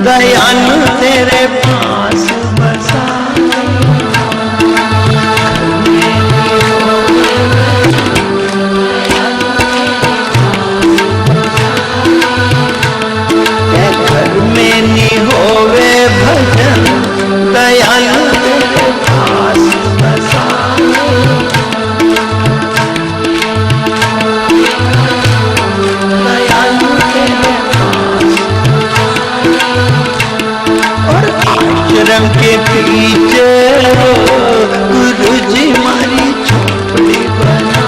दयालु तेरे पास बसा, घर में नहीं होवे भजन, दयालु तेरे पास बसा। दयालु तेरे पास, और आश्रम के पीछे गुरु जी मारी झोपड़ी बना,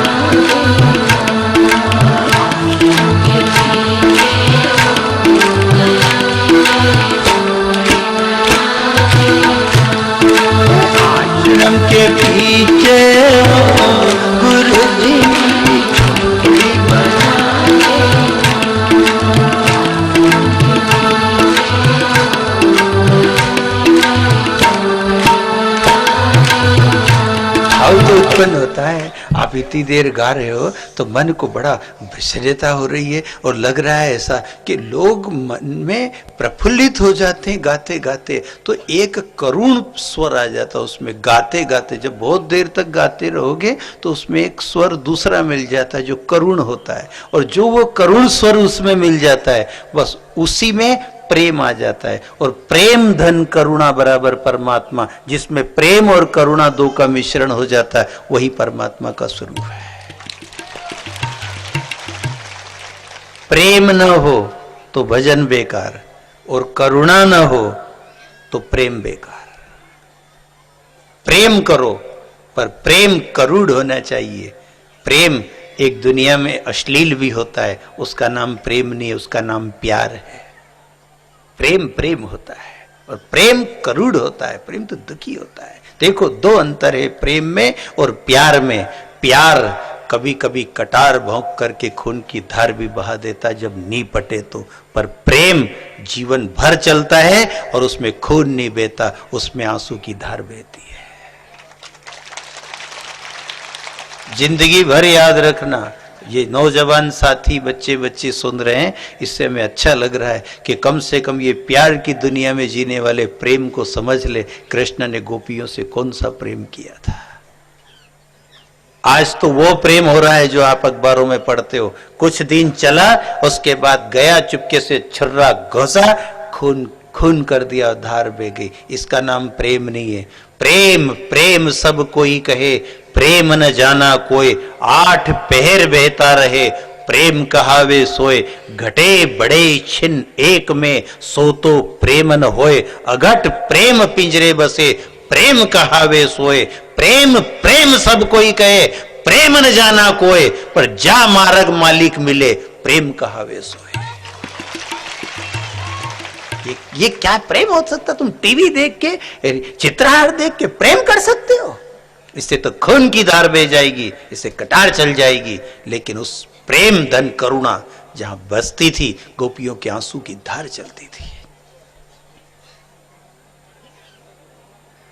आश्रम के पीछे गुरु जी मारी झोपड़ी बना। भाव तो उत्पन्न होता है। आप इतनी देर गा रहे हो तो मन को बड़ा विषयता हो रही है और लग रहा है ऐसा कि लोग मन में प्रफुल्लित हो जाते हैं गाते गाते। तो एक करुण स्वर आ जाता है उसमें गाते गाते। जब बहुत देर तक गाते रहोगे तो उसमें एक स्वर दूसरा मिल जाता है जो करुण होता है, और जो वो करुण स्वर उसमें मिल जाता है बस उसी में प्रेम आ जाता है। और प्रेम धन करुणा बराबर परमात्मा, जिसमें प्रेम और करुणा दो का मिश्रण हो जाता है वही परमात्मा का स्वरूप है। प्रेम न हो तो भजन बेकार, और करुणा न हो तो प्रेम बेकार। प्रेम करो पर प्रेम करुण होना चाहिए। प्रेम एक दुनिया में अश्लील भी होता है, उसका नाम प्रेम नहीं है, उसका नाम प्यार है। प्रेम प्रेम होता है और प्रेम करुण होता है, प्रेम तो दुखी होता है। देखो दो अंतर है प्रेम में और प्यार में। प्यार कभी कभी कटार भौंक करके खून की धार भी बहा देता जब नी पटे तो, पर प्रेम जीवन भर चलता है और उसमें खून नहीं बहता, उसमें आंसू की धार बहती है। जिंदगी भर याद रखना। ये नौजवान साथी बच्चे बच्चे सुन रहे हैं, इससे हमें अच्छा लग रहा है कि कम से कम ये प्यार की दुनिया में जीने वाले प्रेम को समझ ले। कृष्ण ने गोपियों से कौन सा प्रेम किया था। आज तो वो प्रेम हो रहा है जो आप अखबारों में पढ़ते हो। कुछ दिन चला, उसके बाद गया, चुपके से छुर्रा घोसा, खून खून कर दिया, धार बह गई। इसका नाम प्रेम नहीं है। प्रेम प्रेम सब कोई कहे, प्रेम न जाना कोई, 8 पहर बहता रहे, प्रेम कहावे सोए, घटे बड़े छिन एक में, सो तो प्रेम न होए, अघट प्रेम पिंजरे बसे, प्रेम कहावे सोए। प्रेम प्रेम सब कोई कहे, प्रेम न जाना कोई, पर जा मार्ग मालिक मिले, प्रेम कहावे सोए। ये क्या प्रेम हो सकता? तुम टीवी देख के, चित्रहार देख के प्रेम कर सकते हो? इससे तो खून की धार बह जाएगी, इससे कटार चल जाएगी। लेकिन उस प्रेम धन करुणा जहां बसती थी, गोपियों के आंसू की धार चलती थी,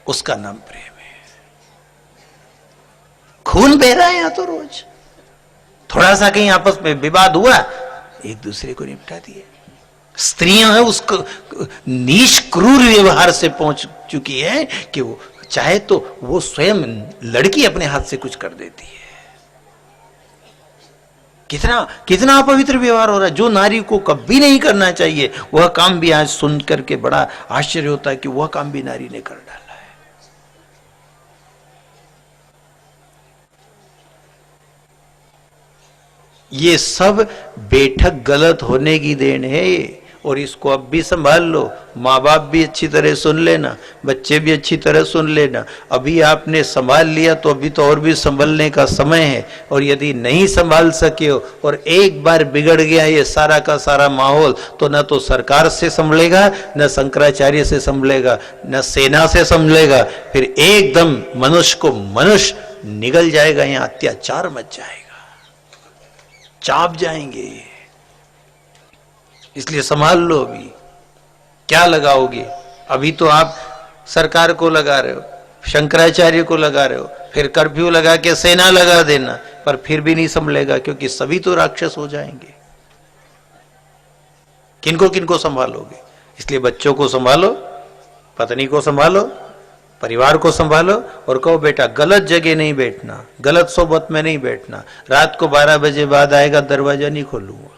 उसका नाम प्रेम है। खून बह रहा है यहां तो रोज, थोड़ा सा कहीं आपस में विवाद हुआ, एक दूसरे को निपटा दिए। स्त्रियां हैं उसको नीच क्रूर व्यवहार से पहुंच चुकी है कि वो चाहे तो वो स्वयं लड़की अपने हाथ से कुछ कर देती है। कितना कितना अपवित्र व्यवहार हो रहा है। जो नारी को कभी नहीं करना चाहिए वह काम भी आज सुन करके बड़ा आश्चर्य होता है कि वह काम भी नारी ने कर डाला है। ये सब बैठक गलत होने की देन है और इसको अब भी संभाल लो। माँ बाप भी अच्छी तरह सुन लेना, बच्चे भी अच्छी तरह सुन लेना। अभी आपने संभाल लिया तो अभी तो और भी संभलने का समय है। और यदि नहीं संभाल सके हो और एक बार बिगड़ गया ये सारा का सारा माहौल, तो न तो सरकार से संभलेगा, न शंकराचार्य से संभलेगा, न सेना से संभलेगा। फिर एकदम मनुष्य को मनुष्य निगल जाएगा, यहाँ अत्याचार मच जाएगा, चाप जाएंगे। इसलिए संभाल लो। अभी क्या लगाओगे? अभी तो आप सरकार को लगा रहे हो, शंकराचार्य को लगा रहे हो, फिर कर्फ्यू लगा के सेना लगा देना, पर फिर भी नहीं संभलेगा क्योंकि सभी तो राक्षस हो जाएंगे। किनको किनको संभालोगे? इसलिए बच्चों को संभालो, पत्नी को संभालो, परिवार को संभालो और कहो बेटा गलत जगह नहीं बैठना, गलत सोबत में नहीं बैठना, रात को 12 बजे बाद आएगा दरवाजा नहीं खोलूंगा।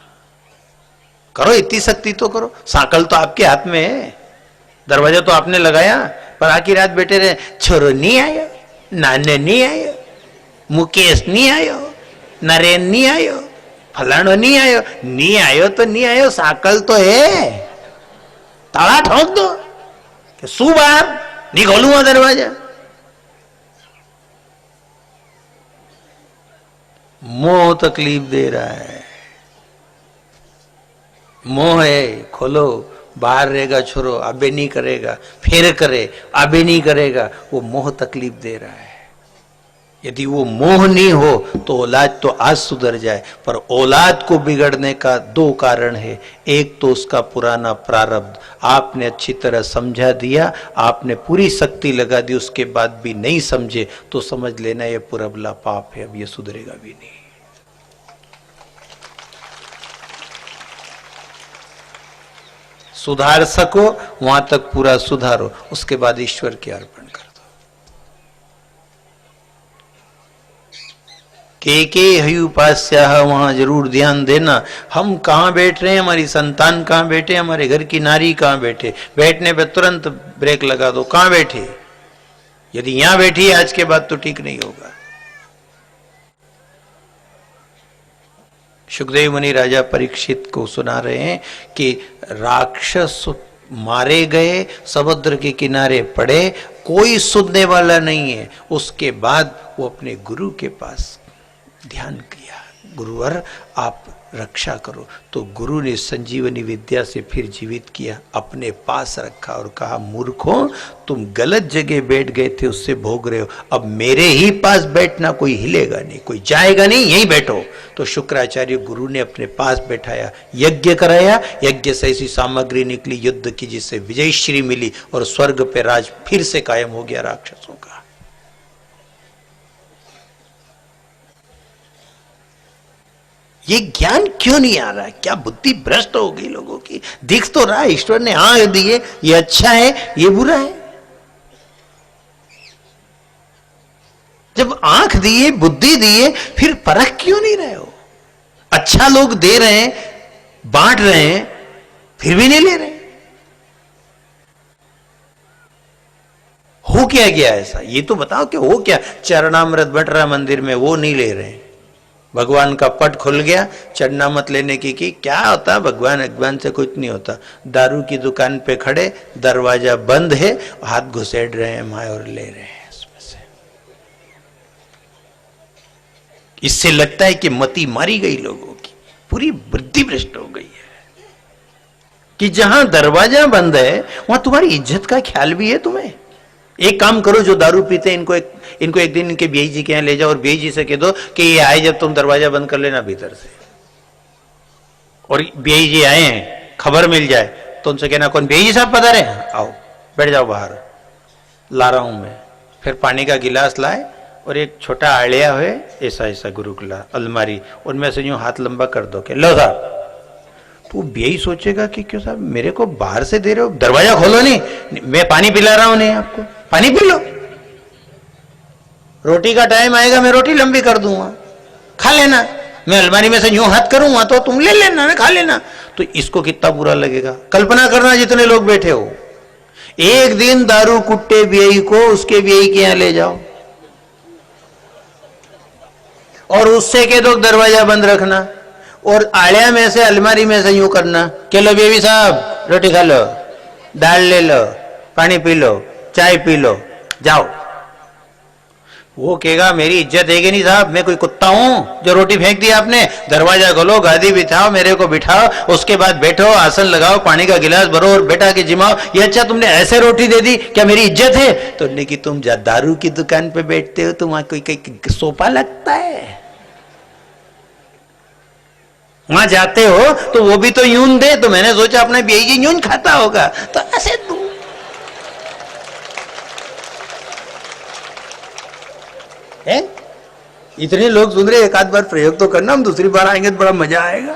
करो, इतनी सख्ती तो करो। साकल तो आपके हाथ में है, दरवाजा तो आपने लगाया, पर आखिर रात बैठे रहे, छोरो नहीं आयो, नाने नहीं आयो, मुकेश नहीं आयो, नरेन नहीं आयो, फलानो नहीं आयो। नहीं आयो तो नहीं आयो, साकल तो है, ताला ठोक दो कि सू बाहर नहीं खोलूंगा दरवाजा। मोह तकलीफ दे रहा है, मोह है, खोलो, बाहर रहेगा छोरो, अबे नहीं करेगा, फिर करे, अबे नहीं करेगा, वो मोह तकलीफ दे रहा है। यदि वो मोह नहीं हो तो औलाद तो आज सुधर जाए, पर औलाद को बिगड़ने का 2 कारण है। एक तो उसका पुराना प्रारब्ध, आपने अच्छी तरह समझा दिया, आपने पूरी शक्ति लगा दी, उसके बाद भी नहीं समझे तो समझ लेना ये पुरबला पाप है, अब ये सुधरेगा भी नहीं। सुधार सको वहां तक पूरा सुधारो, उसके बाद ईश्वर के अर्पण कर दो। के हई उपास्या, वहां जरूर ध्यान देना। हम कहां बैठ रहे हैं, हमारी संतान कहां बैठे, हमारे घर की नारी कहां बैठे, बैठने पे तुरंत ब्रेक लगा दो, कहां बैठे। यदि यहां बैठी है आज के बाद तो ठीक नहीं होगा। सुखदेव मुनि राजा परीक्षित को सुना रहे हैं कि राक्षस मारे गए, समुद्र के किनारे पड़े, कोई सुनने वाला नहीं है। उसके बाद वो अपने गुरु के पास ध्यान किया, गुरुवर आप रक्षा करो। तो गुरु ने संजीवनी विद्या से फिर जीवित किया, अपने पास रखा और कहा मूर्खों, तुम गलत जगह बैठ गए थे, उससे भोग रहे हो, अब मेरे ही पास बैठना, कोई हिलेगा नहीं, कोई जाएगा नहीं, यहीं बैठो। तो शुक्राचार्य गुरु ने अपने पास बैठाया, यज्ञ कराया, यज्ञ से ऐसी सामग्री निकली युद्ध की जिससे विजयश्री मिली और स्वर्ग पे राज फिर से कायम हो गया राक्षसों का। ये ज्ञान क्यों नहीं आ रहा है? क्या बुद्धि भ्रष्ट हो गई लोगों की? दिख तो रहा है ईश्वर ने आंख दिए, ये अच्छा है ये बुरा है। जब आंख दिए, बुद्धि दिए, फिर परख क्यों नहीं रहे हो? अच्छा लोग दे रहे हैं, बांट रहे हैं, फिर भी नहीं ले रहे। हो क्या गया ऐसा? ये तो बताओ कि हो क्या? चरणामृत बट रहा मंदिर में, वो नहीं ले रहे। भगवान का पट खुल गया, चढ़ना मत लेने की क्या होता? भगवान से कुछ नहीं होता। दारू की दुकान पे खड़े, दरवाजा बंद है, हाथ घुसेड़ रहे हैं माए और ले रहे हैं उसमें से। इससे लगता है कि मति मारी गई लोगों की, पूरी बुद्धि भ्रष्ट हो गई है कि जहां दरवाजा बंद है वहां तुम्हारी इज्जत का ख्याल भी है तुम्हें। एक काम करो, जो दारू पीते हैं इनको एक दिन इनके बीआई जी के यहाँ ले जाओ और बीआई जी से कह दो कि ये आए जब तुम दरवाजा बंद कर लेना भीतर से। और बीआई जी आए हैं, खबर मिल जाए तो उनसे कहना कौन? बीआई जी साहब पधारे हैं, आओ बैठ जाओ बाहर, ला रहा हूं मैं। फिर पानी का गिलास लाए और एक छोटा आड़िया हुए ऐसा ऐसा गुरुकुला अलमारी, उनमें से यूं हाथ लंबा कर दो कि लो साहब। तो बीआई सोचेगा कि क्यों साहब मेरे को बाहर से दे रहे हो, दरवाजा खोलो। नहीं, मैं पानी पिला रहा हूं, नहीं आपको पानी पी लो। रोटी का टाइम आएगा, मैं रोटी लंबी कर दूंगा, खा लेना। मैं अलमारी में से यूं हाथ करूंगा तो तुम ले लेना ना, खा लेना। तो इसको कितना बुरा लगेगा? कल्पना करना जितने लोग बैठे हो, एक दिन दारू कुट्टे बीआई को उसके बीआई के यहां ले जाओ और उससे कह दो दरवाजा बंद रखना, और आड़िया में से अलमारी में से यूं करना कि लो बेबी साहब रोटी खा लो, दाल ले लो, पानी पी लो, चाय पी लो, जाओ। वो कहेगा मेरी इज्जत है कि नहीं साहब? मैं कोई कुत्ता हूं जो रोटी फेंक दी आपने? दरवाजा खोलो, गादी बिठाओ, मेरे को बिठाओ, उसके बाद बैठो, आसन लगाओ, पानी का गिलास भरो और बैठा के जिमाओ। ये अच्छा तुमने ऐसे रोटी दे दी, क्या मेरी इज्जत है? तो नहीं कि तुम दारू की दुकान पे बैठते हो तो वहां कोई सोफा लगता है, वहां जाते हो तो वो भी तो यूं दे। तो मैंने सोचा अपना बेई यूं खाता होगा, तो ऐसे है। इतने लोग सुन रहे, एक आध बार प्रयोग तो करना, हम दूसरी बार आएंगे तो बड़ा मजा आएगा।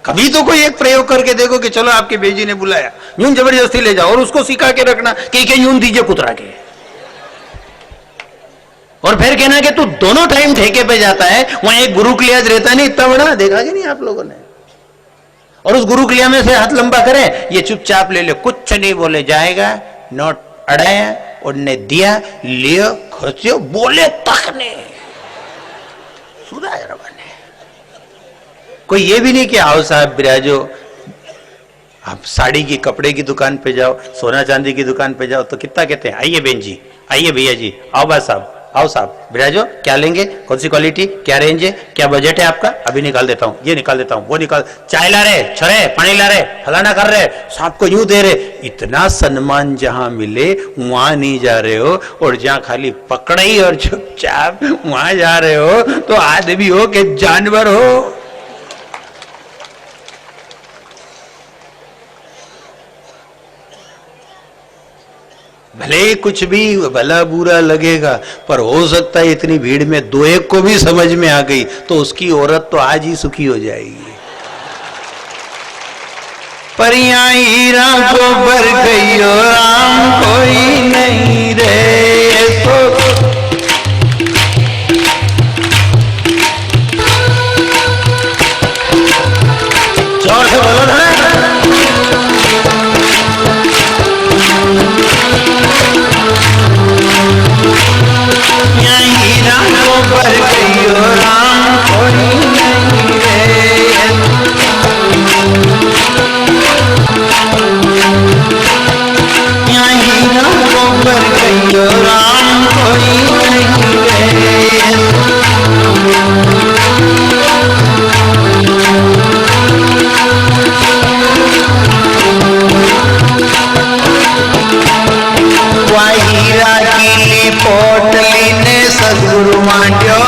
कभी तो कोई एक प्रयोग करके देखो कि चलो आपके बेजी ने बुलाया, यूं जबरदस्ती ले जाओ और उसको सिखा के रखना कि यूं दीजिए कुतरा के, और फिर कहना कि तू दोनों टाइम ठेके पे जाता है, वहां एक गुरु क्लियाज रहता नहीं इतना बड़ा, देखा कि नहीं आप लोगों ने, और उस गुरु क्लिया में से हाथ लंबा करे, ये चुपचाप ले ले, कुछ नहीं बोले, जाएगा नोट अड़ाया, उनने दिया, लियो, खोचो, बोले तक ने सुधार बने। कोई ये भी नहीं कि आओ साहब बिराजो, आप साड़ी की कपड़े की दुकान पे जाओ, सोना चांदी की दुकान पे जाओ तो कितना कहते हैं, आइए बहन जी, आइए भैया जी, आओ बा साहब, आओ साहब बिराजो, क्या लेंगे, कौन सी क्वालिटी, क्या रेंज है, क्या बजट है आपका, अभी निकाल देता हूं, ये निकाल देता हूं, वो निकाल, चाय ला रहे, छरे पानी ला रहे, फलाना कर रहे, सांप को यूं दे रहे। इतना सम्मान जहां मिले वहां नहीं जा रहे हो, और जहां खाली पकड़ई और चुपचाप वहां जा रहे हो, तो आदमी हो कि जानवर हो। भले कुछ भी भला बुरा लगेगा, पर हो सकता है इतनी भीड़ में दो एक को भी समझ में आ गई तो उसकी औरत तो आज ही सुखी हो जाएगी। परियां हीरा को भर गई राम कोई नहीं रे, तो जोर से बोलो ना। पर गयो राम कोई नहीं रे, यहीं रामों पर गयो राम कोई नहीं रे, हीरा की पोटली ने सदगुरु मांड्यो